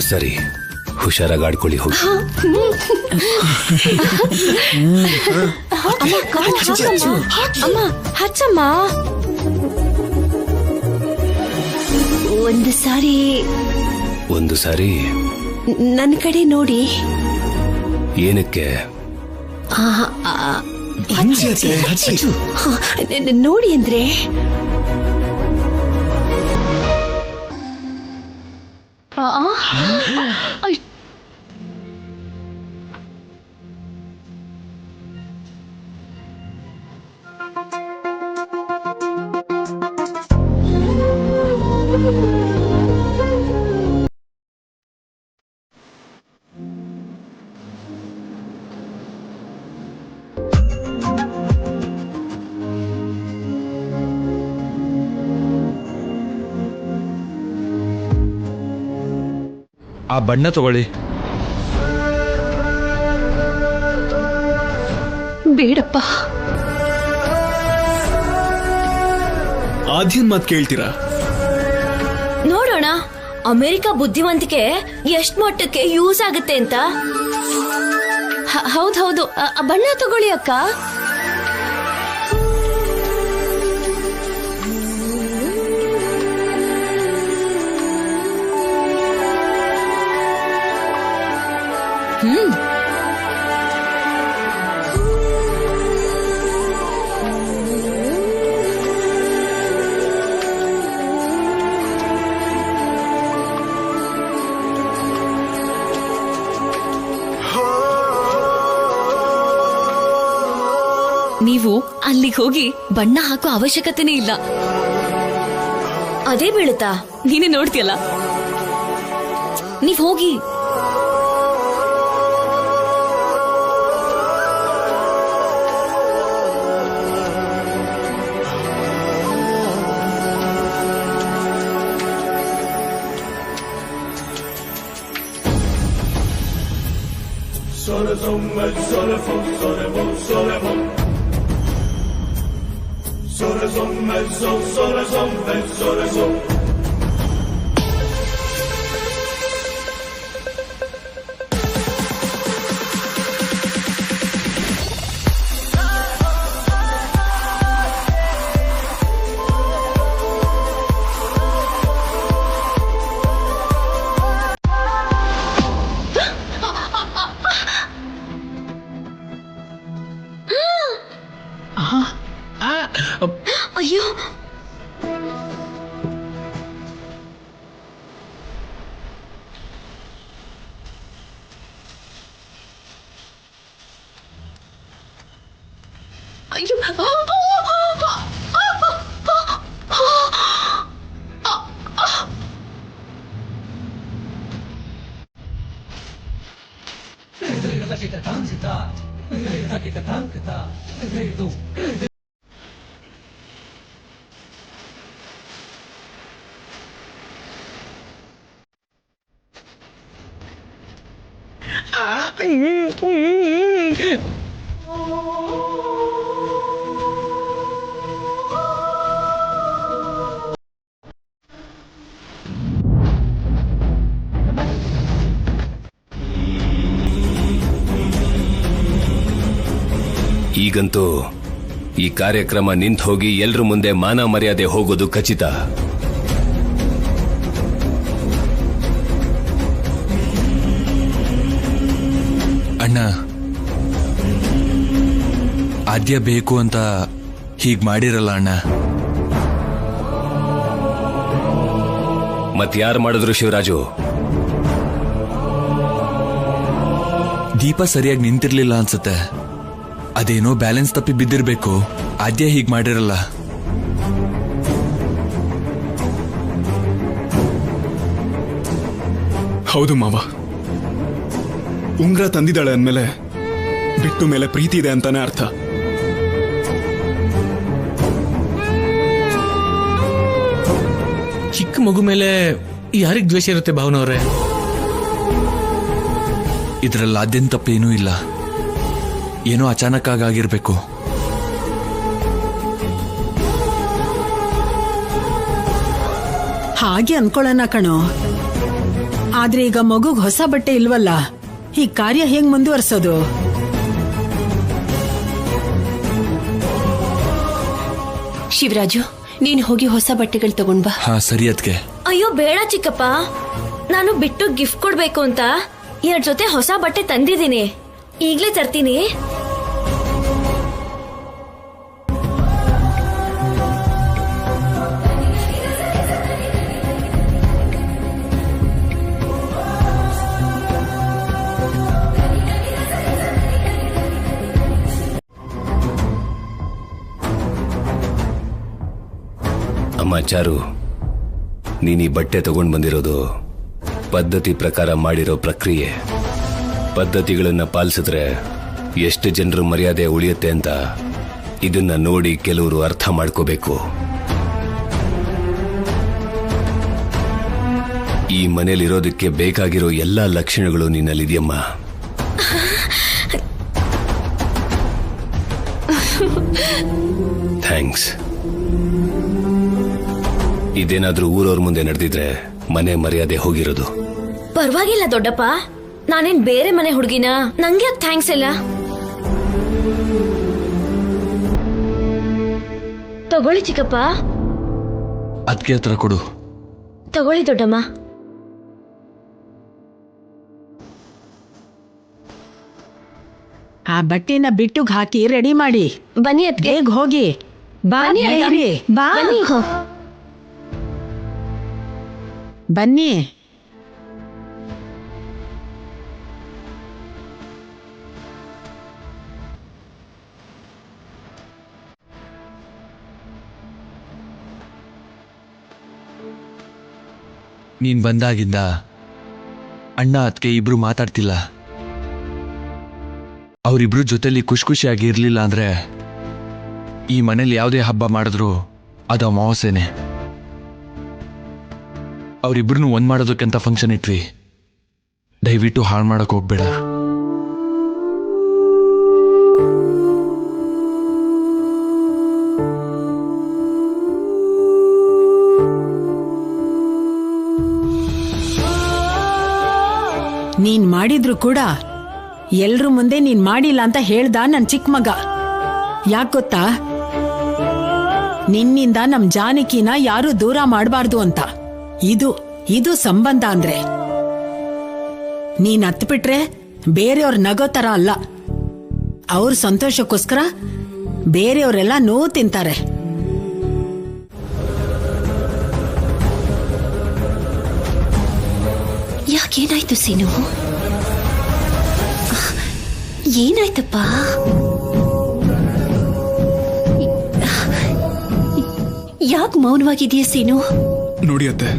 ಸರಿ, ಹುಷಾರಾಗಿ ಆಡ್ಕೊಳ್ಳಿ. ಹೋಗಿ. ಅಮ್ಮ ಹಚ್ಚಮ್ಮ. ಒಂದು ಸಾರಿ ನನ್ನ ಕಡೆ ನೋಡಿ. ಏನಕ್ಕೆ? ನೋಡಿ ಅಂದ್ರೆ ಆ ಬಣ್ಣ ತಗೊಳ್ಳಿ. ಬೇಡಪ್ಪ. ಆದ್ಯನ್ ಮಾತ್ ಕೇಳ್ತೀರಾ? ನೋಡೋಣ ಅಮೆರಿಕ ಬುದ್ಧಿವಂತಿಕೆ ಎಷ್ಟ್ ಮಟ್ಟಕ್ಕೆ ಯೂಸ್ ಆಗುತ್ತೆ ಅಂತ. ಹೌದು, ಬಣ್ಣ ತಗೊಳ್ಳಿ ಅಕ್ಕ. ನೀವು ಅಲ್ಲಿಗೆ ಹೋಗಿ ಬಣ್ಣ ಹಾಕೋ ಅವಶ್ಯಕತೆನೇ ಇಲ್ಲ. ಅದೇ ಬೀಳುತ್ತಾ? ನೀನೇ ನೋಡ್ತೀಯಲ್ಲ. ನೀವ್ ಹೋಗಿ. ಅಯ್ಯೋ, ಈಗಂತೂ ಈ ಕಾರ್ಯಕ್ರಮ ನಿಂತು ಹೋಗಿ ಎಲ್ರ ಮುಂದೆ ಮಾನ ಮರ್ಯಾದೆ ಹೋಗೋದು ಖಚಿತ. ಅಣ್ಣ, ಆದ್ಯ ಬೇಕು ಅಂತ ಹೀಗ್ ಮಾಡಿರಲ್ಲ ಅಣ್ಣ. ಮತ್ಯಾರು ಮಾಡಿದ್ರು ಶಿವರಾಜು? ದೀಪ ಸರಿಯಾಗಿ ನಿಂತಿರ್ಲಿಲ್ಲ ಅನ್ಸುತ್ತೆ. ಅದೇನೋ ಬ್ಯಾಲೆನ್ಸ್ ತಪ್ಪಿ ಬಿದ್ದಿರ್ಬೇಕು. ಆದ್ಯ ಹೀಗ್ ಮಾಡಿರಲ್ಲ. ಹೌದು ಮಾವ, ಉಂಗ್ರ ತಂದಿದ್ದಾಳೆ ಅಂದ್ಮೇಲೆ ಬಿಟ್ಟು ಮೇಲೆ ಪ್ರೀತಿ ಇದೆ ಅಂತಾನೆ ಅರ್ಥ. ಚಿಕ್ಕ ಮಗು ಮೇಲೆ ಯಾರಿಗ್ ದ್ವೇಷ ಇರುತ್ತೆ ಭಾವನವ್ರೆ? ಇದ್ರಲ್ಲಿ ಆದ್ಯಂತ ತಪ್ಪೇನೂ ಇಲ್ಲ. ಏನೋ ಅಚಾನಕ್ ಆಗಿರ್ಬೇಕು. ಹಾಗೆ ಅನ್ಕೊಳ್ಳೋಣ ಕಣೋ. ಆದ್ರೆ ಈಗ ಮಗುಗ್ ಹೊಸ ಬಟ್ಟೆ ಇಲ್ವಲ್ಲ, ಈ ಕಾರ್ಯ ಹೆಂಗ್ ಮುಂದುವರ್ಸೋದು? ಶಿವರಾಜು, ನೀನ್ ಹೋಗಿ ಹೊಸ ಬಟ್ಟೆಗಳು ತಗೊಂಡ್ ಬಾ. ಹಾ ಸರಿ ಅದ್ಕೆ. ಅಯ್ಯೋ ಬೇಡ ಚಿಕ್ಕಪ್ಪ, ನಾನು ಬಿಟ್ಟು ಗಿಫ್ಟ್ ಕೊಡ್ಬೇಕು ಅಂತ 2 ಜೊತೆ ಹೊಸ ಬಟ್ಟೆ ತಂದಿದ್ದೀನಿ, ಈಗ್ಲೇ ತರ್ತೀನಿ. ಅಮ್ಮ ಚಾರು, ನೀನ್ ಈ ಬಟ್ಟೆ ತಗೊಂಡ್ ಬಂದಿರೋದು ಪದ್ಧತಿ ಪ್ರಕಾರ ಮಾಡಿರೋ ಪ್ರಕ್ರಿಯೆ. ಪದ್ಧತಿಗಳನ್ನ ಪಾಲಿಸಿದ್ರೆ ಎಷ್ಟು ಜನರ ಮರ್ಯಾದೆ ಉಳಿಯುತ್ತೆ ಅಂತ ಇದನ್ನ ನೋಡಿ ಕೆಲವರು ಅರ್ಥ ಮಾಡ್ಕೋಬೇಕು. ಈ ಮನೇಲಿರೋದಕ್ಕೆ ಬೇಕಾಗಿರೋ ಎಲ್ಲಾ ಲಕ್ಷಣಗಳು ನಿನ್ನಲ್ಲಿದೆಯಮ್ಮ. ಥ್ಯಾಂಕ್ಸ್. ಇದೇನಾದ್ರೂ ಊರವ್ರ ಮುಂದೆ ನಡೆದಿದ್ರೆ ಮನೆ ಮರ್ಯಾದೆ ಹೋಗಿರೋದು. ಪರವಾಗಿಲ್ಲ ದೊಡ್ಡಪ್ಪ, ನಾನೇನ್ ಬೇರೆ ಮನೆ ಹುಡುಗಿನ, ನಂಗೆ ಥ್ಯಾಂಕ್ಸ್ ಎಲ್ಲ. ತಗೊಳ್ಳಿ ಚಿಕ್ಕಪ್ಪ. ಅದ್ಕೆ ಹತ್ರ ಕೊಡು. ತಗೊಳ್ಳಿ ದೊಡ್ಡಮ್ಮ. ಆ ಬಟ್ಟೆನ ಬಿಟ್ಟುಗ್ ಹಾಕಿ ರೆಡಿ ಮಾಡಿ. ಬನ್ನಿ ಅದ್ಕೆ. ಬೇಗ ಹೋಗಿ. ಬನ್ನಿ ಬನ್ನಿ. ಬನ್ನಿ. ಬನ್ನಿ. ನೀನ್ ಬಂದಾಗಿಂದ ಅಣ್ಣ ಅದ್ಕೆ ಇಬ್ರು ಮಾತಾಡ್ತಿಲ್ಲ. ಅವರಿಬ್ರು ಜೊತೆಲಿ ಖುಷಿಯಾಗಿ ಇರ್ಲಿಲ್ಲ ಅಂದ್ರೆ ಈ ಮನೇಲಿ ಯಾವುದೇ ಹಬ್ಬ ಮಾಡಿದ್ರು ಅದು ಅಮಾವಾಸ್ಯೆನೆ. ಅವರಿಬ್ರು ಒಂದ್ ಮಾಡೋದಕ್ಕಂತ ಫಂಕ್ಷನ್ ಇಟ್ವಿ. ದಯವಿಟ್ಟು ಹಾಳು ಮಾಡಕ್ ಹೋಗ್ಬೇಡ. ನೀನ್ ಮಾಡಿದ್ರು ಕೂಡ ಎಲ್ರು ಮುಂದೆ ನೀನ್ ಮಾಡಿಲ್ಲ ಅಂತ ಹೇಳ್ದ ನನ್ ಚಿಕ್ಕ ಮಗ. ಯಾಕ್ ಗೊತ್ತಾ? ನಿನ್ನಿಂದ ನಮ್ ಜಾನಕಿನ ಯಾರು ದೂರ ಮಾಡಬಾರ್ದು ಅಂತ. ಇದು ಸಂಬಂಧ ಅಂದ್ರೆ. ನೀನ್ ಹತ್ಬಿಟ್ರೆ ಬೇರೆಯವ್ರ ನಗೋ ತರ ಅಲ್ಲ. ಅವ್ರ ಸಂತೋಷಕ್ಕೋಸ್ಕರ ಬೇರೆಯವರೆಲ್ಲ ನೋವು ತಿಂತಾರೆ. ಯಾಕೇನಾಯ್ತು ಸೀನು? ಏನಾಯ್ತಪ್ಪ? ಯಾಕೆ ಮೌನವಾಗಿದೆಯಾ ಸೀನು? ನೋಡಿ ಅತ್ತೆ,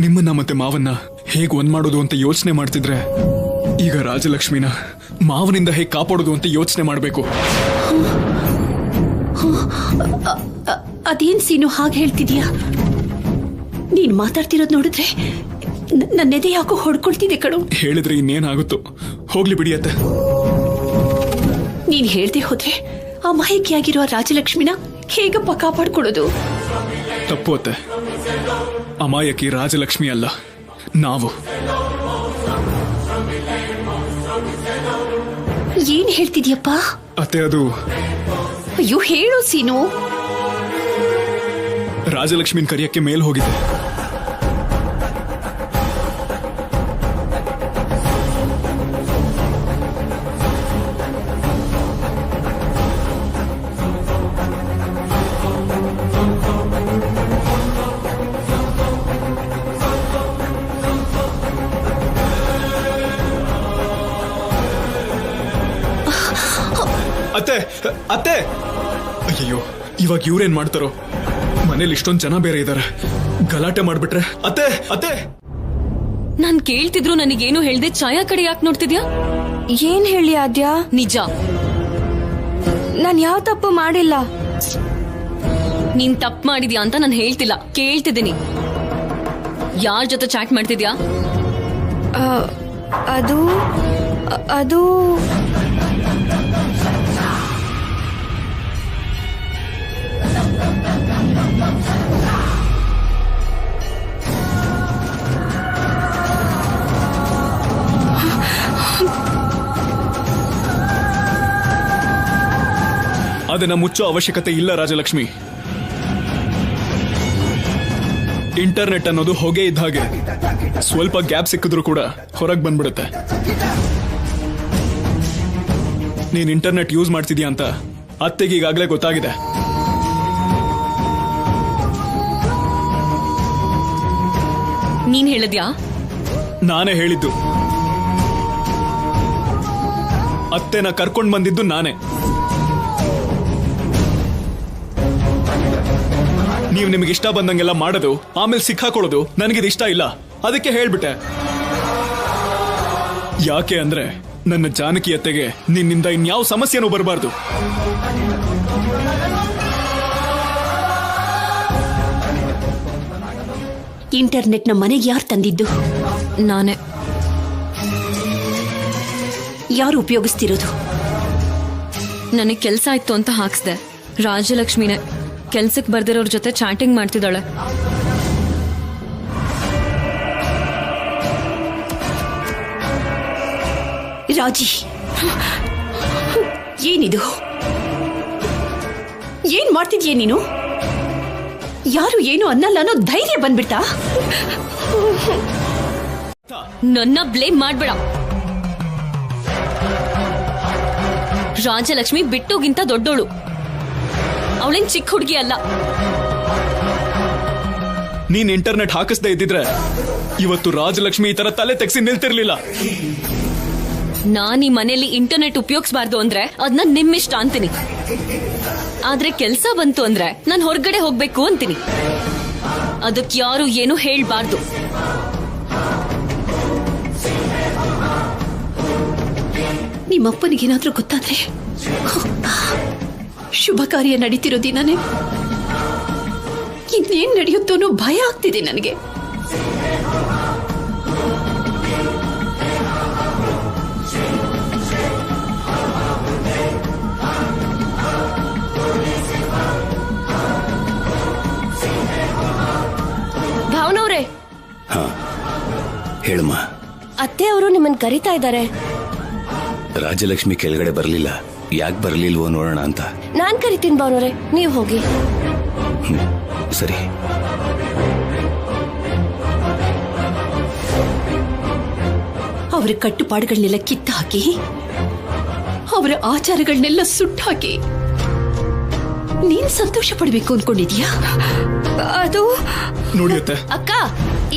ನಿಮ್ಮನ್ನ ಮತ್ತೆ ಮಾವನ್ನ ಹೇಗ್ ಒಂದ್ ಮಾಡೋದು ಅಂತ ಯೋಚನೆ ಮಾಡ್ತಿದ್ರೆ ಈಗ ರಾಜಲಕ್ಷ್ಮಿನ ಮಾವನಿಂದ ಹೇಗ್ ಕಾಪಾಡೋದು ಅಂತ ಯೋಚನೆ ಮಾಡ್ಬೇಕು. ಅದೇನ್ ಸೀನು ಹಾಗೆ ಹೇಳ್ತಿದ್ಯಾ? ನೀನ್ ಮಾತಾಡ್ತಿರೋದ್ ನೋಡಿದ್ರೆ ನನ್ನೆದೆ ಯಾಕೋ ಹೊಡ್ಕೊಳ್ತಿದೆ ಕಣೋ. ಹೇಳಿದ್ರೆ ಇನ್ನೇನಾಗುತ್ತೋ, ಹೋಗ್ಲಿ ಬಿಡಿ ಅತ್ತೆ. ನೀನ್ ಹೇಳ್ದೆ ಹೋದ್ರೆ ಅಮಾಯಕಿಯಾಗಿರೋ ರಾಜಲಕ್ಷ್ಮಿನ ಹೇಗಪ್ಪ ಕಾಪಾಡ್ಕೊಳ್ಳೋದು? ತಪ್ಪು ಅತ್ತೆ. ಅಮಾಯಕಿ ರಾಜಲಕ್ಷ್ಮಿ ಅಲ್ಲ, ನಾವು. ಏನ್ ಹೇಳ್ತಿದ್ಯಪ್ಪ? ಅತ್ತೆ ಅದು ಅಯ್ಯೋ ಹೇಳು ಸೀನು. ರಾಜಲಕ್ಷ್ಮಿನ ಕರಿಯಕ್ಕೆ ಮೇಲ್ ಹೋಗಿದೆ. ಅತ್ತೆ ಅತ್ತೆ, ಅಯ್ಯೋ ಇವಾಗ ಇವ್ರೇನ್ ಮಾಡ್ತಾರೋ? ಮನೇಲಿ ಇಷ್ಟೊಂದ್ ಜನ ಬೇರೆ ಇದಾರೆ, ಗಲಾಟೆ ಮಾಡ್ಬಿಟ್ರೆ. ಅತ್ತೆ ಅತ್ತೆ, ನಾನ್ ಕೇಳ್ತಿದ್ರು ನನಗೇನು ಹೇಳ್ದೆ ಛಾಯಾ ಕಡೆ ಯಾಕೆ ನೋಡ್ತಿದ್ಯಾ? ಏನ್ ಹೇಳಿ ಆದ್ಯಾ? ನಿಜ, ನಾನ್ ಯಾವ ತಪ್ಪು ಮಾಡಿಲ್ಲ. ನೀನ್ ತಪ್ಪು ಮಾಡಿದ್ಯಾ ಅಂತ ನಾನು ಹೇಳ್ತಿಲ್ಲ, ಕೇಳ್ತಿದ್ದೀನಿ. ಯಾರ್ ಜೊತೆ ಚಾಟ್ ಮಾಡ್ತಿದ್ಯಾ? ಅದು ಅದು ಅದನ್ನ ಮುಚ್ಚೋ ಅವಶ್ಯಕತೆ ಇಲ್ಲ ರಾಜಲಕ್ಷ್ಮಿ. ಇಂಟರ್ನೆಟ್ ಅನ್ನೋದು ಹೊಗೆ ಇದ್ದ ಹಾಗೆ, ಸ್ವಲ್ಪ ಗ್ಯಾಪ್ ಸಿಕ್ಕಿದ್ರು ಕೂಡ ಹೊರಗೆ ಬಂದ್ಬಿಡುತ್ತೆ. ನೀನ್ ಇಂಟರ್ನೆಟ್ ಯೂಸ್ ಮಾಡ್ತಿದ್ಯಾ ಅಂತ ಅತ್ತೆಗೆ ಈಗಾಗಲೇ ಗೊತ್ತಾಗಿದೆ. ನೀನ್ ಹೇಳಿದ್ಯಾ? ನಾನೇ ಹೇಳಿದ್ದು. ಅತ್ತೆನ ಕರ್ಕೊಂಡ್ ಬಂದಿದ್ದು ನಾನೇ. ನೀವು ನಿಮಗೆ ಇಷ್ಟ ಬಂದಂಗೆಲ್ಲ ಮಾಡೋದು, ಆಮೇಲೆ ಸಿಕ್ಕಾಕೊಳ್ಳೋದು ನನಗಿದು ಇಷ್ಟ ಇಲ್ಲ. ಅದಕ್ಕೆ ಹೇಳ್ಬಿಟ್ಟೆ. ಯಾಕೆ ಅಂದ್ರೆ ನನ್ನ ಜಾನಕಿ ಅತ್ತೆಗೆ ನಿನ್ನಿಂದ ಇನ್ಯಾವ ಸಮಸ್ಯೆನೂ ಬರಬಾರ್ದು. ಇಂಟರ್ನೆಟ್ನ ಮನೆಗೆ ಯಾರು ತಂದಿದ್ದು? ನಾನೇ. ಯಾರು ಉಪಯೋಗಿಸ್ತಿರೋದು? ನನಗೆ ಕೆಲ್ಸ ಆಯ್ತು ಅಂತ ಹಾಕ್ಸ್ದೆ. ರಾಜಲಕ್ಷ್ಮಿನೇ ಕೆಲ್ಸಕ್ಕೆ ಬರ್ದಿರೋರ್ ಜೊತೆ ಚಾಟಿಂಗ್ ಮಾಡ್ತಿದ್ದಾಳೆ. ರಾಜಿ, ಏನಿದು? ಏನ್ ಮಾಡ್ತಿದ್ಯೇ ನೀನು? ಯಾರು ಏನು ಅನ್ನಲ್ಲ ಅನ್ನೋ ಧೈರ್ಯ ಬಂದ್ಬಿಡ್ತಾ? ನನ್ನ ಬ್ಲೇಮ್ ಮಾಡ್ಬೇಡ. ರಾಜಲಕ್ಷ್ಮಿ ಬಿಟ್ಟುಗಿಂತ ದೊಡ್ಡೋಳು. ಅವಳೇನ್ ಚಿಕ್ಕ ಹುಡುಗಿ ಅಲ್ಲ. ನೀನ್ ಇಂಟರ್ನೆಟ್ ಹಾಕಿಸ್ದೇ ಇದ್ದಿದ್ರೆ ಇವತ್ತು ರಾಜಲಕ್ಷ್ಮಿ ಈ ತರ ತಲೆ ತೆಗ್ಸಿ ನಿಲ್ತಿರ್ಲಿಲ್ಲ. ನಾನ್ ಈ ಮನೇಲಿ ಇಂಟರ್ನೆಟ್ ಉಪಯೋಗಿಸಬಾರ್ದು ಅಂದ್ರೆ ಅದನ್ನ ನಿಮ್ಮಿಷ್ಟ ಅಂತೀನಿ. ಆದ್ರೆ ಕೆಲ್ಸ ಬಂತು ಅಂದ್ರೆ ನಾನ್ ಹೊರಗಡೆ ಹೋಗ್ಬೇಕು ಅಂತೀನಿ. ಅದಕ್ಕೆ ಯಾರು ಏನು ಹೇಳ್ಬಾರ್ದು. ನಿಮ್ಮಪ್ಪನಿಗೇನಾದ್ರೂ ಗೊತ್ತಾದ್ರೆ ಶುಭ ಕಾರ್ಯ ನಡೀತಿರೋ ದಿನನೇ ಇನ್ನೇನ್ ನಡೆಯುತ್ತೋ ಅನ್ನೋ ಭಯ ಆಗ್ತಿದೆ ನನಗೆ. ಭಾವನವ್ರೆ, ಹೇಳಮ್ಮ. ಅತ್ತೆ ಅವರು ನಿಮ್ಮನ್ನ ಕರೀತಾ ಇದ್ದಾರೆ. ರಾಜಲಕ್ಷ್ಮಿ ಕೆಳಗಡೆ ಬರಲಿಲ್ಲ. ಯಾಕೆ ಬರಲಿಲ್ವೋ ನೋಡೋಣ ಅಂತ. ನಾನ್ ಕರಿತೀನಿ ಭಾವನವ್ರೆ, ನೀವು ಹೋಗಿ. ಸರಿ. ಅವರ ಕಟ್ಟುಪಾಡುಗಳನ್ನೆಲ್ಲ ಕಿತ್ತು ಹಾಕಿ, ಅವರ ಆಚಾರಗಳನ್ನೆಲ್ಲ ಸುಟ್ಟು ಹಾಕಿ ನೀನ್ ಸಂತೋಷ ಪಡ್ಬೇಕು ಅನ್ಕೊಂಡಿದ್ಯಾ? ಅದು ನೋಡಿಯುತ್ತೆ. ಅಕ್ಕ,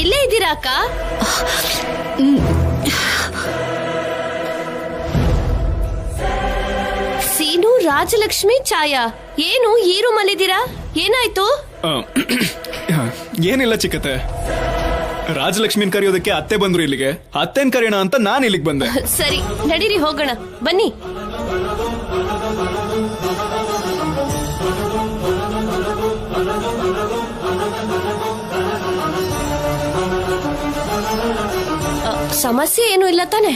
ಇಲ್ಲೇ ಇದ್ದೀರಾ ಅಕ್ಕ? ಸೀನು, ರಾಜಲಕ್ಷ್ಮಿ, ಛಾಯಾ, ಏನು ಈ ರೂಮ್ ಅಲ್ಲಿದ್ದೀರಾ? ಏನಾಯ್ತು? ಏನಿಲ್ಲ ಚಿಕ್ಕತ್ತೆ. ರಾಜಲಕ್ಷ್ಮಿನ್ ಕರೆಯೋದಕ್ಕೆ ಅತ್ತೆ ಬಂದ್ರು ಇಲ್ಲಿಗೆ. ಅತ್ತೆನ್ ಕರೆಯೋಣ ಅಂತ ನಾನು ಇಲ್ಲಿಗೆ ಬಂದೆ. ಸರಿ, ನಡೀರಿ ಹೋಗೋಣ, ಬನ್ನಿ. ಸಮಸ್ಯೆ ಏನು ಇಲ್ಲ ತಾನೆ?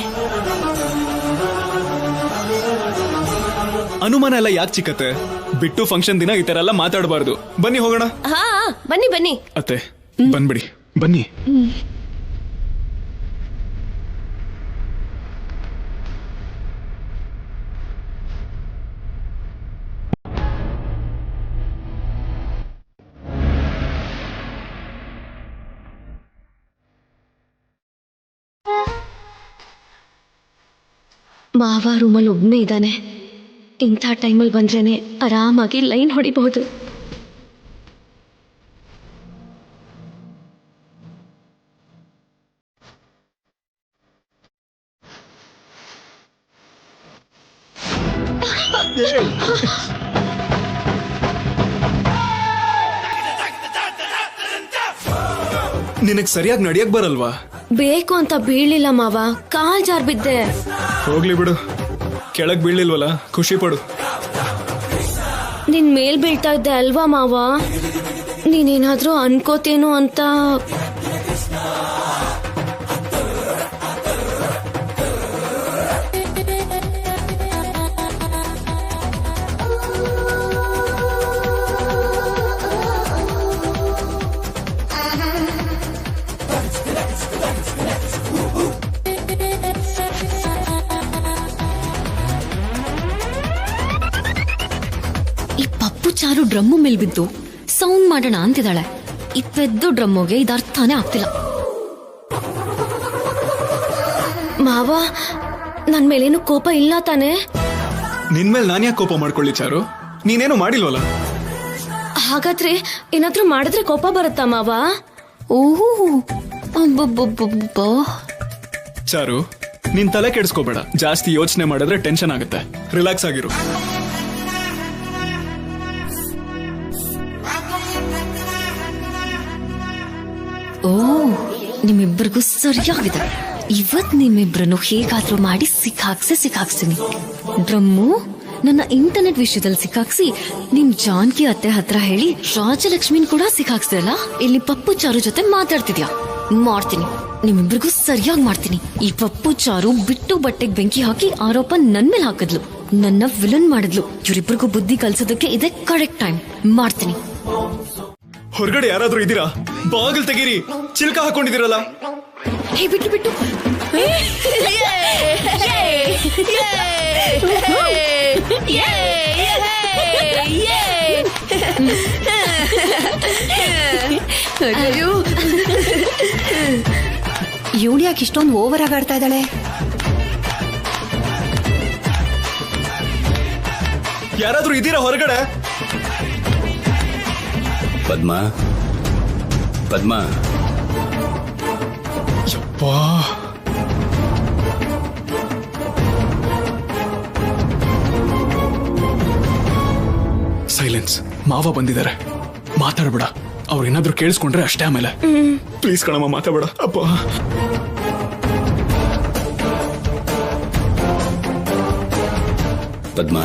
ಅನುಮಾನ ಎಲ್ಲ ಯಾಕೆ ಚಿಕ್ಕತ್ತೆ? ಬಿಟ್ಟು ಫಂಕ್ಷನ್ ದಿನ ಈ ತರ ಎಲ್ಲ ಮಾತಾಡಬಾರ್ದು. ಬನ್ನಿ ಹೋಗೋಣ. ಹಾ, ಬನ್ನಿ ಬನ್ನಿ. ಅತ್ತೆ ಬಂದ್ಬಿಡಿ, ಬನ್ನಿ. ಮಾವ ರೂಮಲ್ಲಿ ಒಬ್ಬನೇ ಇದ್ದಾನೆ. ಇಂಥ ಟೈಮಲ್ಲಿ ಬಂದ್ರೇನೆ ಆರಾಮಾಗಿ ಲೈನ್ ಹೊಡಿಬಹುದು. ನಿನಗ್ ಸರಿಯಾಗಿ ನಡಿಯಕ್ ಬರಲ್ವಾ? ಬೇಕು ಅಂತ ಬೀಳಿಲ್ಲ ಮಾವ, ಕಾಲ್ ಜಾರ್ ಬಿದ್ದೆ. ಹೋಗ್ಲಿ ಬಿಡು, ಕೆಳಗ್ ಬೀಳಿಲ್ವಲ್ಲ, ಖುಷಿ ಪಡು. ನಿನ್ ಮೇಲ್ ಬೀಳ್ತಾ ಇದ್ದೆ ಅಲ್ವಾ ಮಾವ? ನೀನೇನಾದ್ರೂ ಅನ್ಕೋತೇನೋ ಅಂತ. ಚಾರು ಡ್ರಮ್ಮು ಮೇಲ್ ಬಿದ್ದು ಸೌಂಡ್ ಮಾಡೋಣ ಅಂತಿದ್ದಾಳೆ. ಈ ಪೆದ್ದು ಡ್ರಮ್ಮುಗೆ ಇದು ಅರ್ಥನೇ ಆಗ್ತಿಲ್ಲ. ಮಾವ ನನ್ ಮೇಲೇನು ಕೋಪ ಇಲ್ಲ ತಾನೆ? ನಿನ್ಮೇಲೆ ನಾನು ಯಾಕೆ ಕೋಪ ಮಾಡ್ಕೊಳ್ಳಿ ಚಾರು? ನೀನೇನು ಮಾಡಿಲ್ವಲ್ಲ. ಹಾಗಾದ್ರೆ ಏನಾದ್ರೂ ಮಾಡಿದ್ರೆ ಕೋಪ ಬರುತ್ತಾ ಮಾವ? ಓಹೋ ಅಬ್ಬಬ್ಬಬ್ಬಬ್ಬ. ಚಾರು, ನಿನ್ ತಲೆ ಕೆಡಿಸ್ಕೋಬೇಡ. ಜಾಸ್ತಿ ಯೋಚನೆ ಮಾಡಿದ್ರೆ ಟೆನ್ಷನ್ ಆಗುತ್ತೆ. ರಿಲ್ಯಾಕ್ಸ್ ಆಗಿರು. ಓ, ನಿಮ್ಮಿಬ್ಬರಿಗೂ ಸರಿಯಾಗಿದೆ. ಇವತ್ ನಿಮ್ಮಿಬ್ರನ್ನು ಹೇಗಾದ್ರೂ ಮಾಡಿ ಸಿಕ್ಕಾಕ್ಸ್ತೀನಿ. ಡ್ರಮ್ಮು ನನ್ನ ಇಂಟರ್ನೆಟ್ ವಿಷಯದಲ್ಲಿ ಸಿಕ್ಕಾಕ್ಸಿ ನಿಮ್ ಜಾನ್ಕಿ ಅತ್ತೆ ಹತ್ರ ಹೇಳಿ ರಾಜಲಕ್ಷ್ಮಿನ್ ಕೂಡ ಸಿಕ್ಕಾಕ್ಸ್ದಲ್ಲ. ಇಲ್ಲಿ ಪಪ್ಪು ಚಾರು ಜೊತೆ ಮಾತಾಡ್ತಿದ್ಯಾ? ಮಾಡ್ತೀನಿ, ನಿಮ್ಮಿಬ್ರಿಗೂ ಸರಿಯಾಗಿ ಮಾಡ್ತೀನಿ. ಈ ಪಪ್ಪು ಚಾರು ಬಿಟ್ಟು ಬಟ್ಟೆಗೆ ಬೆಂಕಿ ಹಾಕಿ ಆರೋಪ ನನ್ ಮೇಲೆ ಹಾಕಿದ್ಲು, ನನ್ನ ವಿಲನ್ ಮಾಡಿದ್ಲು. ಇವರಿಬ್ಬರಿಗೂ ಬುದ್ಧಿ ಕಲ್ಸೋದಕ್ಕೆ ಇದೇ ಕರೆಕ್ಟ್ ಟೈಮ್. ಮಾಡ್ತೀನಿ. ಹೊರಗಡೆ ಯಾರಾದ್ರೂ ಇದ್ದೀರಾ? ಬಾಗಿಲು ತೆಗೀರಿ. ಚಿಲ್ಕ ಹಾಕೊಂಡಿದ್ದೀರಲ್ಲ. ಹೇ, ಬಿಟ್ಟು ಇವಳು ಯಾಕೆ ಇಷ್ಟೊಂದು ಓವರ್ ಆಗಿ ಆಡ್ತಾ ಇದ್ದಾಳೆ? ಯಾರಾದ್ರೂ ಇದ್ದೀರಾ ಹೊರಗಡೆ? ಪದ್ಮ, ಪದ್ಮ, ಯಪ್ಪಾ. ಸೈಲೆನ್ಸ್. ಮಾವ ಬಂದಿದ್ದಾರೆ. ಮಾತಾಡ್ಬೇಡ. ಅವ್ರೇನಾದ್ರೂ ಕೇಳಿಸ್ಕೊಂಡ್ರೆ ಅಷ್ಟೇ. ಆಮೇಲೆ ಪ್ಲೀಸ್ ಕಣಮ್ಮ, ಮಾತಾಡ್ಬೇಡ. ಅಪ್ಪ, ಪದ್ಮ,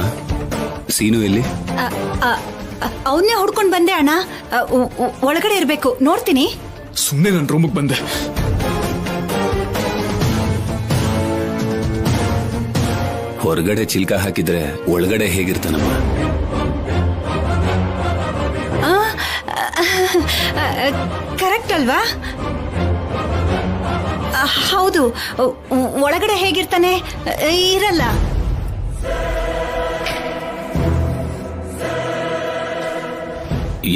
ಸೀನು ಎಲ್ಲಿ? ಅವನ್ನೇ ಹುಡ್ಕೊಂಡ್ ಬಂದೆ ಅಣ್ಣ. ಒಳಗಡೆ ಇರ್ಬೇಕು, ನೋಡ್ತೀನಿ. ಸುಮ್ಮನೆ ನನ್ನ ರೂಮಿಗೆ ಬಂದೆ. ಹೊರಗಡೆ ಚಿಲ್ಕ ಹಾಕಿದ್ರೆ ಒಳಗಡೆ ಹೇಗಿರ್ತಾನಮ್ಮ? ಕರೆಕ್ಟ್ ಅಲ್ವಾ? ಹೌದು. ಒಳಗಡೆ ಹೇಗಿರ್ತಾನೆ? ಇರಲ್ಲ.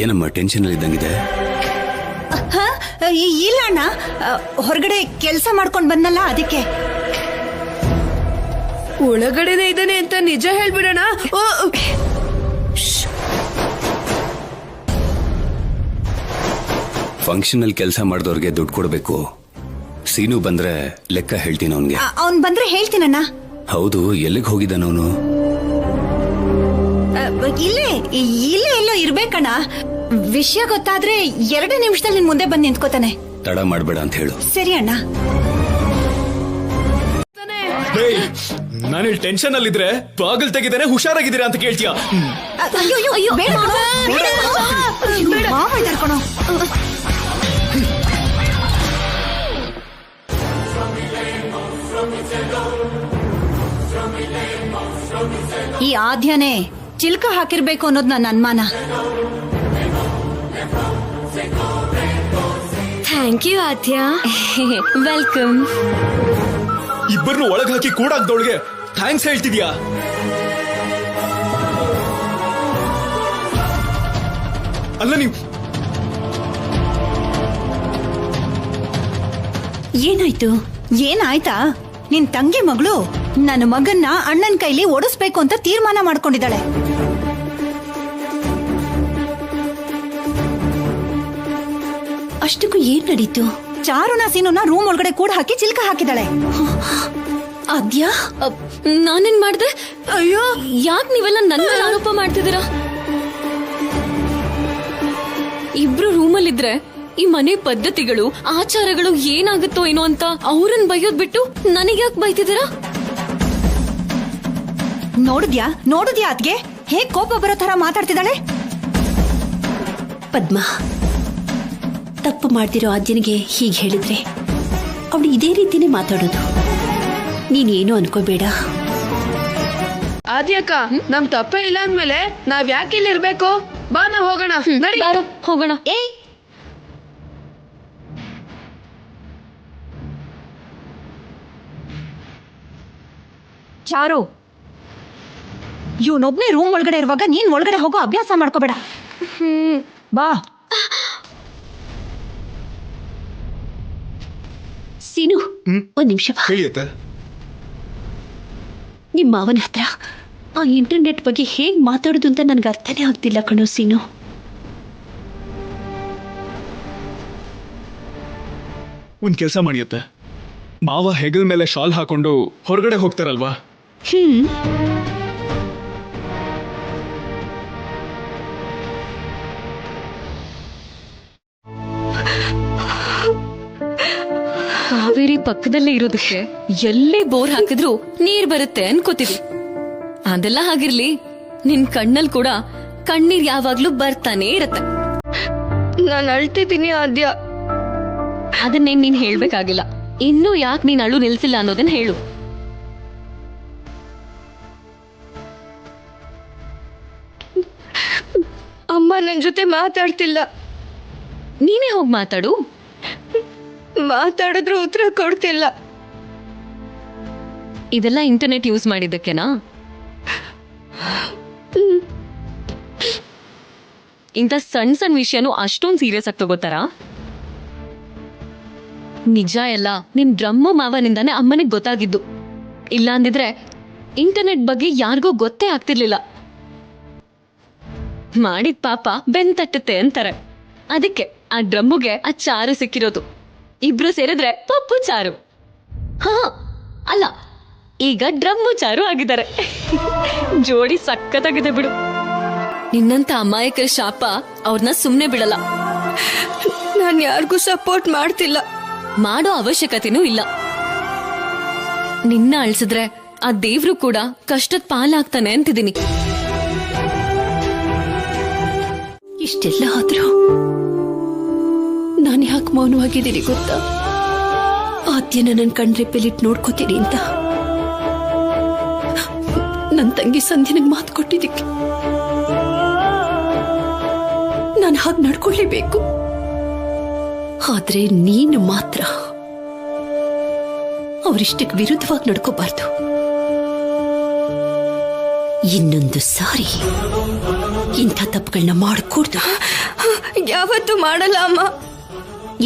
ಏನಮ್ಮ ಟೆನ್ಷನ್ ಅಲ್ಲಿ ಇದ್ದಂಗಿದೆ? ಇಲ್ಲ ಅಣ್ಣ, ಹೊರಗಡೆ ಕೆಲಸ ಮಾಡ್ಕೊಂಡ್ ಬಂದಲ್ಲ, ಅದಕ್ಕೆ. ಒಳಗಡೆನೆ ಇದ್ದಾನೆ ಅಂತ ನಿಜ ಹೇಳ್ಬಿಡೋಣ. ಫಂಕ್ಷನ್ ಅಲ್ಲಿ ಕೆಲಸ ಮಾಡಿದವ್ರಿಗೆ ದುಡ್ಡು ಕೊಡ್ಬೇಕು. ಸೀನು ಬಂದ್ರೆ ಲೆಕ್ಕ ಹೇಳ್ತೀನಿ ಅವನ್ಗೆ. ಅವ್ನ್ ಬಂದ್ರೆ ಹೇಳ್ತೀನಣ್ಣ. ಹೌದು, ಎಲ್ಲಿಗೆ ಹೋಗಿದ್ದಾನ ಅವನು? ಇಲ್ಲೇ ಎಲ್ಲೋ ಇರ್ಬೇಕಣ್ಣ. ವಿಷಯ ಗೊತ್ತಾದ್ರೆ 2 ನಿಮಿಷದಲ್ಲಿ ನಿನ್ ಮುಂದೆ ಬಂದು ನಿಂತ್ಕೋತಾನೆ. ತಡ ಮಾಡ್ಬೇಡ ಅಂತ ಹೇಳು. ಸರಿ ಅಣ್ಣ. ನಾನಿಲ್ಲಿ ಟೆನ್ಷನ್ ಅಲ್ಲಿದ್ರೆ ಬಾಗಿಲು ತೆಗಿದೇನೆ ಹುಷಾರಾಗಿದ್ದೀರಾ ಅಂತ ಕೇಳ್ತೀಯಾ? ಅಯ್ಯೋ ಬೇಡ ಮಾವ ಇದಾರ್ ಕಣೋ. ಈ ಆದ್ಯನೇ ಚಿಲ್ಕ ಹಾಕಿರ್ಬೇಕು ಅನ್ನೋದು ನನ್ನ ಅನುಮಾನ. Thank you Aadya. ವೆಲ್ಕಮ್. ಇಬ್ಬರನ್ನು ಒಳಗೆ ಹಾಕಿ ಕೂಡಾಕ್ದವಳಿಗೆ ಥ್ಯಾಂಕ್ಸ್ ಹೇಳ್ತಿದ್ಯಾ? ಅಲ್ಲ ನೀವು ಏನಾಯ್ತಾ? ನಿನ್ ತಂಗಿ ಮಗಳು ನನ್ನ ಮಗನ್ನ ಅಣ್ಣನ ಕೈಲಿ ಓಡಿಸ್ಬೇಕು ಅಂತ ತೀರ್ಮಾನ ಮಾಡ್ಕೊಂಡಿದ್ದಾಳೆ. ಅಷ್ಟಕ್ಕೂ ಏನ್ ನಡೀತು? ಚಾರುನ ಸೀನುನ ರೂಮ್ ಒಳಗಡೆ ಕೂಡ ಹಾಕಿ ಚಿಲ್ಕ ಹಾಕಿದಾಳೆ. ಅದ್ಯಾ, ನಾನೇನ್ ಮಾಡ್ದೆ? ಅಯ್ಯೋ, ಯಾಕೆ ನೀವೆಲ್ಲ ನನ್ನ ಮೇಲೆ ಆರೋಪ ಮಾಡ್ತಿದ್ದೀರಾ? ಇಬ್ರು ರೂಮಲ್ಲಿದ್ರೆ ಈ ಮನೆ ಪದ್ಧತಿಗಳು ಆಚಾರಗಳು ಏನಾಗುತ್ತೋ ಏನೋ ಅಂತ ಅವ್ರನ್ನ ಬೈಯೋದ್ ಬಿಟ್ಟು ನನಗ್ಯಾಕೆ ಬೈತಿದ್ದೀರಾ? ನೋಡಿದ್ಯಾ ಅದ್ಗೆ ಹೇಗ್ ಕೋಪ ಬರೋ ತರ ಮಾತಾಡ್ತಿದ್ದಾಳೆ? ಪದ್ಮ, ತಪ್ಪು ಮಾಡ್ತಿರೋ ಆದ್ಯನಿಗೆ ಹೀಗೆ ಹೇಳಿದ್ರೆ ಅವಳು ಇದೇ ರೀತಿನೇ ಮಾತಾಡೋದು. ನೀನೇನು ಅನ್ಕೋಬೇಡ. ಆದ್ಯಕ್ಕ, ನಮ್ ತಪ್ಪೇ ಇಲ್ಲ ಅಂದ್ಮೇಲೆ ನಾವ್ ಯಾಕೆ ಇಲ್ಲಿ ಇರ್ಬೇಕು? ಬಾ, ನಾವ್ ಹೋಗೋಣ. ನಡಿ ಹೋಗೋಣ. ಚಾರು, ಇವನೊಬ್ನೇ ರೂಮ್ ಒಳಗಡೆ ಇರುವಾಗ ನೀನ್ ಒಳಗಡೆ ಹೋಗೋ ಅಭ್ಯಾಸ ಮಾಡ್ಕೋಬೇಡ. ಬಾ. ಸೀನು, ಒಂದ್ ನಿಮಿಷ ಬಾ. ನಿಮ್ಮ ಮಾವನ ಹತ್ರ ಆ ಇಂಟರ್ನೆಟ್ ಬಗ್ಗೆ ಹೇಗ್ ಮಾತಾಡೋದು ಅಂತ ನನ್ಗೆ ಅರ್ಥನೇ ಆಗ್ತಿಲ್ಲ ಕಣೋ ಸೀನು. ಒಂದ್ ಕೆಲಸ ಮಾಡಿಯತ್ತೆ, ಮಾವ ಹೆಗಲ್ ಮೇಲೆ ಶಾಲ್ ಹಾಕೊಂಡು ಹೊರಗಡೆ ಹೋಗ್ತಾರಲ್ವಾ, ಕಾವೇರಿ ಪಕ್ಕದಲ್ಲೇ ಇರೋದಕ್ಕೆ ಎಲ್ಲೇ ಬೋರ್ ಹಾಕಿದ್ರು ನೀರ್ ಬರುತ್ತೆ ಅನ್ಕೋತೀವಿ. ಅದೆಲ್ಲ ಹಾಗಿರ್ಲಿ, ನಿನ್ ಕಣ್ಣಲ್ಲಿ ಕೂಡ ಕಣ್ಣೀರ್ ಯಾವಾಗ್ಲೂ ಬರ್ತಾನೆ ಇರತ್ತೆ. ನಾನು ಅಳ್ತಿದ್ದೀನಿ ಆದ್ಯ. ಅದನ್ನೇನ್ ನೀನ್ ಹೇಳ್ಬೇಕಾಗಿಲ್ಲ. ಇನ್ನೂ ಯಾಕೆ ನೀನ್ ಅಳು ನಿಲ್ಸಿಲ್ಲ ಅನ್ನೋದನ್ನ ಹೇಳು. ಅಮ್ಮ ನನ್ ಜೊತೆ ಮಾತಾಡ್ತಿಲ್ಲ. ನೀನೇ ಹೋಗಿ ಮಾತಾಡು. ಮಾತಾಡಿದ್ರು ಉತ್ತರ ಕೊಡ್ತಿಲ್ಲ. ಇದೆಲ್ಲ ಇಂಟರ್ನೆಟ್ ಯೂಸ್ ಮಾಡಿದ್ದಕ್ಕೆನಾ? ಇಂಥ ಸಣ್ಣ ಸಣ್ಣ ವಿಷಯನೂ ಅಷ್ಟೊಂದು ಸೀರಿಯಸ್ ಆಗಿ ತಗೋತಾರ? ನಿಜ ಎಲ್ಲ ನಿನ್ ಡ್ರಮ್ಮು ಮಾವನಿಂದಾನೆ ಅಮ್ಮನಿಗೆ ಗೊತ್ತಾಗಿದ್ದು. ಇಲ್ಲ ಅಂದಿದ್ರೆ ಇಂಟರ್ನೆಟ್ ಬಗ್ಗೆ ಯಾರಿಗೂ ಗೊತ್ತೇ ಆಗ್ತಿರ್ಲಿಲ್ಲ. ಮಾಡಿದ ಪಾಪ ಬೆನ್ ತಟ್ಟುತ್ತೆ ಅಂತಾರೆ. ಅದಕ್ಕೆ ಆ ಡ್ರಮ್ಮುಗೆ ಆ ಚಾರು ಸಿಕ್ಕಿರೋದು. ಇಬ್ರು ಸೇರಿದ್ರೆ ಪಪ್ಪು ಚಾರು. ಹಾ ಅಲ್ಲ, ಈಗ ಡ್ರಮ್ಮು ಚಾರು ಆಗಿದ್ದಾರೆ. ಜೋಡಿ ಸಕ್ಕತ್ತಾಗಿದೆ ಬಿಡು. ನಿನ್ನಂತ ಅಮಾಯಕರ ಶಾಪ ಅವ್ರನ್ನ ಸುಮ್ನೆ ಬಿಡಲ್ಲ. ನಾನು ಯಾರಿಗೂ ಸಪೋರ್ಟ್ ಮಾಡ್ತಿಲ್ಲ. ಮಾಡೋ ಅವಶ್ಯಕತೆನೂ ಇಲ್ಲ. ನಿನ್ನ ಅಳ್ಸಿದ್ರೆ ಆ ದೇವ್ರು ಕೂಡ ಕಷ್ಟದ ಪಾಲಾಗ್ತಾನೆ ಅಂತಿದ್ದೀನಿ. ಇಷ್ಟೆಲ್ಲ ಆದ್ರೂ ನಾನು ಯಾಕೆ ಮೌನವಾಗಿದ್ದೀನಿ ಗೊತ್ತಾ? ಆದ್ಯನ ನನ್ನ ಕಣ್ರೆಪ್ಪೆಲಿಟ್ಟು ನೋಡ್ಕೋತೀನಿ ಅಂತ ನನ್ನ ತಂಗಿ ಸಂಧ್ಯನಿಗೆ ಮಾತು ಕೊಟ್ಟಿದ್ದಕ್ಕೆ ನಾನು ಹಾಗೆ ನಡ್ಕೊಳ್ಳೇಬೇಕು. ಆದ್ರೆ ನೀನು ಮಾತ್ರ ಅವರಿಷ್ಟಕ್ಕೆ ವಿರುದ್ಧವಾಗಿ ನಡ್ಕೋಬಾರ್ದು. ಇನ್ನೊಂದು ಸಾರಿ ಇಂಥ ತಪ್ಪುಗಳನ್ನ ಮಾಡಕೂಡ್ದು. ಯಾವತ್ತೂ ಮಾಡಲ್ಲ ಅಮ್ಮ.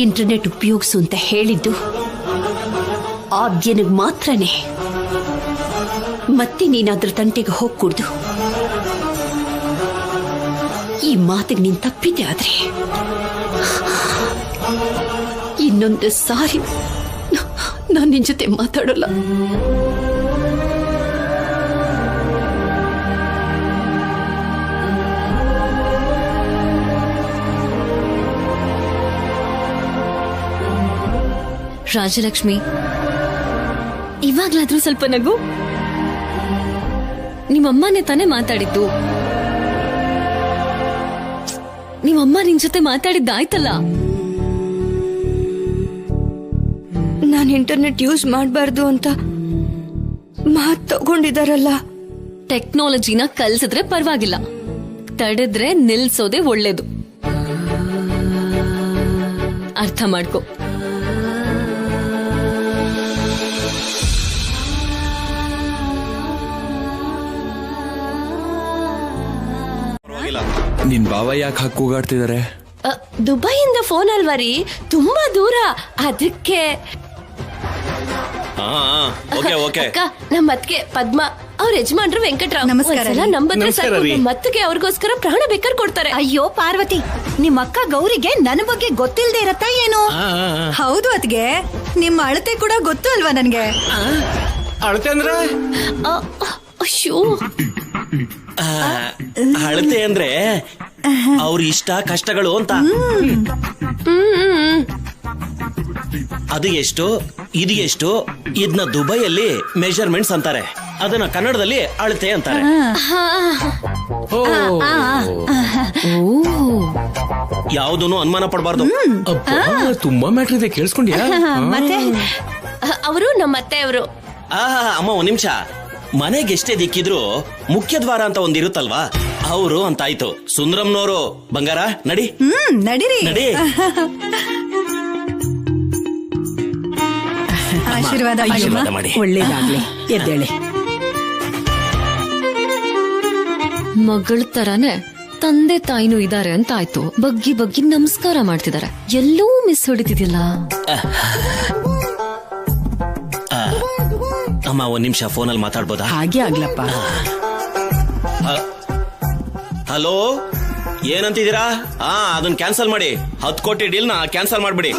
ಇಂಟರ್ನೆಟ್ ಉಪಯೋಗಿಸು ಅಂತ ಹೇಳಿದ್ದು ಆದ್ಯನಿಗೆ ಮಾತ್ರನೇ. ಮತ್ತೆ ನೀನಾದ್ರ ತಂಟೆಗೆ ಹೋಗ್ಕೂಡ್ದು. ಈ ಮಾತಿಗೆ ನೀನ್ ತಪ್ಪಿದ್ದೆ ಆದ್ರೆ ಇನ್ನೊಂದು ಸಾರಿ ನಾನು ನಿನ್ ಜೊತೆ ಮಾತಾಡಲ್ಲ. ರಾಜಲಕ್ಷ್ಮಿ, ಇವಾಗ್ಲಾದ್ರೂ ಸ್ವಲ್ಪ ನಗು. ನಿಮ್ಮಮ್ಮನೇ ತಾನೇ ಮಾತಾಡಿದ್ದು. ನಿಮ್ಮಮ್ಮ ನಿನ್ ಜೊತೆ ಮಾತಾಡಿದ್ದಾಯ್ತಲ್ಲ. ನಾನು ಇಂಟರ್ನೆಟ್ ಯೂಸ್ ಮಾಡಬಾರ್ದು ಅಂತ ಮಾತು ತಗೊಂಡಿದಾರಲ್ಲ. ಟೆಕ್ನಾಲಜಿನ ಕಲ್ಸಿದ್ರೆ ಪರವಾಗಿಲ್ಲ, ತಡೆದ್ರೆ ನಿಲ್ಸೋದೇ ಒಳ್ಳೇದು. ಅರ್ಥ ಮಾಡ್ಕೊ. ನಿನ್ ಬಾವ ಯಾಕೆ ಹಾಕಿ ಕೂಗಾಡ್ತಿದಾರೆ? ದುಬೈಯಿಂದ ಫೋನ್ ಅಲ್ವಾ ರೀ, ತುಂಬಾ ದೂರ, ಅದಕ್ಕೆ. ಅಕ್ಕ, ನಮ್ಮ ಅತ್ತಿಗೆ ಪದ್ಮ, ಅವ್ರ ಯಜಮಾನ್ರು ವೆಂಕಟರಾವ್. ನಮಸ್ಕಾರ. ಮತ್ತಿಗೆ ಅವ್ರಿಗೋಸ್ಕರ ಪ್ರಾಣ ಬೇಕಾದ್ರೆ ಕೊಡ್ತಾರೆ. ಅಯ್ಯೋ ಪಾರ್ವತಿ, ನಿಮ್ಮ ಅಕ್ಕ ಗೌರಿಗೆ ನನ್ನ ಬಗ್ಗೆ ಗೊತ್ತಿಲ್ದೇ ಇರತ್ತಾ ಏನು? ಹೌದು ಅತ್ಗೆ, ನಿಮ್ಮ ಅಳತೆ ಕೂಡ ಗೊತ್ತು ಅಲ್ವಾ ನನ್ಗೆ. ಅಳತೆ ಅಂದ್ರೆ ಅಯ್ಯೋ, ಅಳತೆ ಅಂದ್ರೆ ಅವ್ರ ಇಷ್ಟ ಕಷ್ಟಗಳು ಅಂತ. ಅದು ಎಷ್ಟು ಇದು ಎಷ್ಟು ಇದನ್ನ ದುಬೈಯಲ್ಲಿ ಮೆಜರ್ಮೆಂಟ್ಸ್ ಅಂತಾರೆ. ಅದನ್ನ ಕನ್ನಡದಲ್ಲಿ ಅಳತೆ ಅಂತಾರೆ. ಯಾವುದನ್ನು ಅನುಮಾನ ಪಡಬಾರ್ದು. ತುಂಬಾ ಮ್ಯಾಟ್ರ್ ಇದೆ, ಕೇಳಿಸ್ಕೊಂಡ್ಯಾ? ಮತ್ತೆ ಅವರು ನಮ್ಮ ಅತ್ತೆಯವರು. ಅಮ್ಮ ಒಂದ್ ನಿಮಿಷ. ಮನೆಗೆ ಎಷ್ಟೇ ದಿಕ್ಕಿದ್ರು ಮುಖ್ಯ ದ್ವಾರ ಅಂತ ಒಂದಿರುತ್ತಲ್ವಾ, ಅವರು ಅಂತಾಯ್ತು. ಸುಂದರಂನವರು ಬಂಗಾರ ನಡಿ ನಡೀರಿ. ನಡಿ. ಆಶೀರ್ವಾದ ಮಾಡಿ. ಒಳ್ಳೇದಾಗ್ಲಿ. ಎದ್ದೇಳೆ. ಮಗಳ ತರಾನೇ ತಂದೆ ತಾಯಿನೂ ಇದಾರೆ ಅಂತ ಆಯ್ತು. ಬಗ್ಗಿ ಬಗ್ಗಿ ನಮಸ್ಕಾರ ಮಾಡ್ತಿದಾರೆ. ಎಲ್ಲೂ ಮಿಸ್ ಹೊಡಿತಿದ್ಯಲ್ಲ. ಅಮ್ಮ ಒಂದ್ ನಿಮಿಷ ಫೋನಲ್ಲಿ ಮಾತಾಡ್ಬೋದಾ? ಹಾಗೆ ಆಗ್ಲಪ್ಪ. ಹಲೋ, ಏನಂತಿದ್ದೀರಾ? ಅದನ್ನ ಕ್ಯಾನ್ಸಲ್ ಮಾಡಿ. 10 ಕೋಟಿ ಡೀಲ್ ನ ಕ್ಯಾನ್ಸಲ್ ಮಾಡ್ಬಿಡಿ.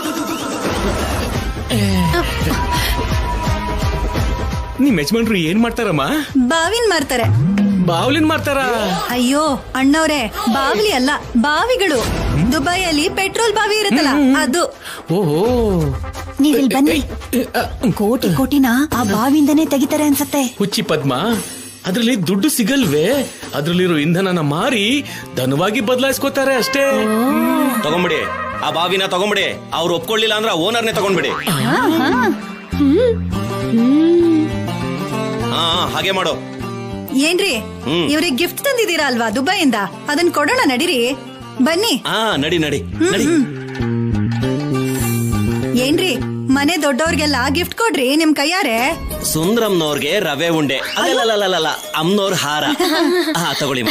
ನಿಮ್ ಯಜಮಾನ್ರು ಏನ್ ಮಾಡ್ತಾರಮ್ಮ? ಬಾವಿನ್ ಮಾರ್ತಾರೆ. ಬಾವ್ಲಿನ್ ಮಾಡ್ತಾರ? ಅಯ್ಯೋ ಅಣ್ಣವ್ರೆ, ಬಾವ್ಲಿ ಅಲ್ಲ, ಬಾವಿಗಳು. ದುಬೈಯಲ್ಲಿ ಪೆಟ್ರೋಲ್ ಬಾವಿ ಇರುತ್ತಲ್ಲ ಅದು. ಓಹೋ, ನೀವಿಲ್ ಬನ್ನಿ. ಕೋಟಿ ಕೋಟಿನ ಆ ಬಾವಿಂದನೇ ತೆಗಿತಾರೆ ಅನ್ಸತ್ತೆ. ಹುಚ್ಚಿ ಪದ್ಮ, ಅದ್ರಲ್ಲಿ ದುಡ್ಡು ಸಿಗಲ್ವೇ? ಅದ್ರಲ್ಲಿರೋ ಇಂಧನನ ಮಾರಿ ಧನವಾಗಿ ಬದಲಾಯಿಸ್ಕೋತಾರೆ ಅಷ್ಟೇ. ತಗೊಂಬಿಡಿ, ಆ ಬಾವಿನ ತಗೊಂಬಿಡಿ. ಅವ್ರು ಒಪ್ಕೊಳ್ಳಿಲ್ಲ ಅಂದ್ರೆ ಓನರ್ನೇ ತಗೊಂಡ್ಬಿಡಿ. ಹಾಗೆ ಮಾಡೋ. ಏನ್ರಿ, ಇವ್ರಿಗೆ ಗಿಫ್ಟ್ ತಂದಿದ್ದೀರಾ ಅಲ್ವಾ ದುಬೈಯಿಂದ? ಅದನ್ನ ಕೊಡೋಣ, ನಡೀರಿ. ಬನ್ನಿ. ನಡಿ ನಡಿ ನಡಿ. ಏನ್ರಿ, ಮನೆ ದೊಡ್ಡವ್ರಿಗೆಲ್ಲ ಗಿಫ್ಟ್ ಕೊಡ್ರಿ ನಿಮ್ ಕೈಯಾರೆ. ಸುಂದ್ರಮ್ನವ್ರಿಗೆ ರವೆ ಉಂಡೆ, ಅಲ್ಲ ಅಮ್ನವ್ರ ಹಾರ. ತಗೊಳ್ಳಿ.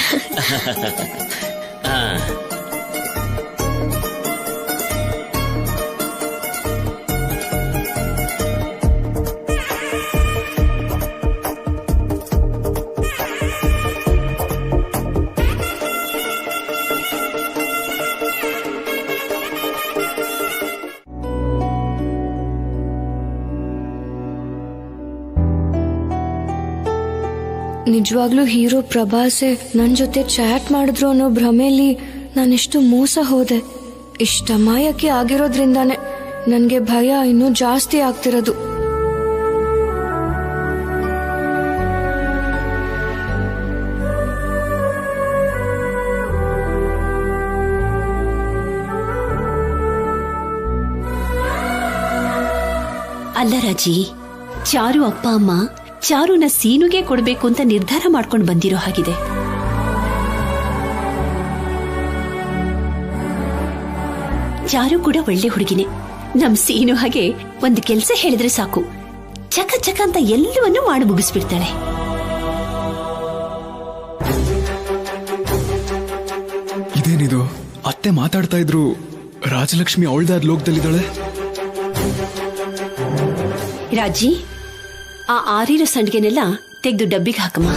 ನಿಜವಾಗ್ಲೂ ಹೀರೋ ಪ್ರಭಾಸೆ ನನ್ ಜೊತೆ ಚಾಟ್ ಮಾಡಿದ್ರು ಅನ್ನೋ ಭ್ರಮೆಯಲ್ಲಿ ನಾನೆಷ್ಟು ಮೋಸ ಹೋದೆ. ಇಷ್ಟ ಮಾಯಕ್ಕೆ ಆಗಿರೋದ್ರಿಂದಾನೆ ನನ್ಗೆ ಭಯ ಇನ್ನೂ ಜಾಸ್ತಿ ಆಗ್ತಿರೋದು. ಅಲ್ಲ ರಾಜಿ, ಚಾರು ಅಪ್ಪ ಅಮ್ಮ ಚಾರುನ ಸೀನುಗೆ ಕೊಡ್ಬೇಕು ಅಂತ ನಿರ್ಧಾರ ಮಾಡ್ಕೊಂಡು ಬಂದಿರೋ ಹಾಗಿದೆ. ಚಾರು ಕೂಡ ಒಳ್ಳೆ ಹುಡುಗಿನೇ. ನಮ್ ಸೀನು ಹಾಗೆ ಒಂದು ಕೆಲ್ಸ ಹೇಳಿದ್ರೆ ಸಾಕು, ಚಕ ಚಕ ಅಂತ ಎಲ್ಲವನ್ನೂ ಮಾಡಿ ಮುಗಿಸ್ಬಿಡ್ತಾಳೆ. ಇದೇನಿದು? ಅತ್ತೆ ಮಾತಾಡ್ತಾ ಇದ್ರು, ರಾಜಲಕ್ಷ್ಮಿ ಅವಳ್ದಾದ ಲೋಕದಲ್ಲಿದ್ದಾಳೆ. ರಾಜಿ, ಆ ಆರಿರೋ ಸಂಡಿಗೆನೆಲ್ಲ ತೆಗೆದು ಡಬ್ಬಿಗೆ ಹಾಕಮ್ಮ.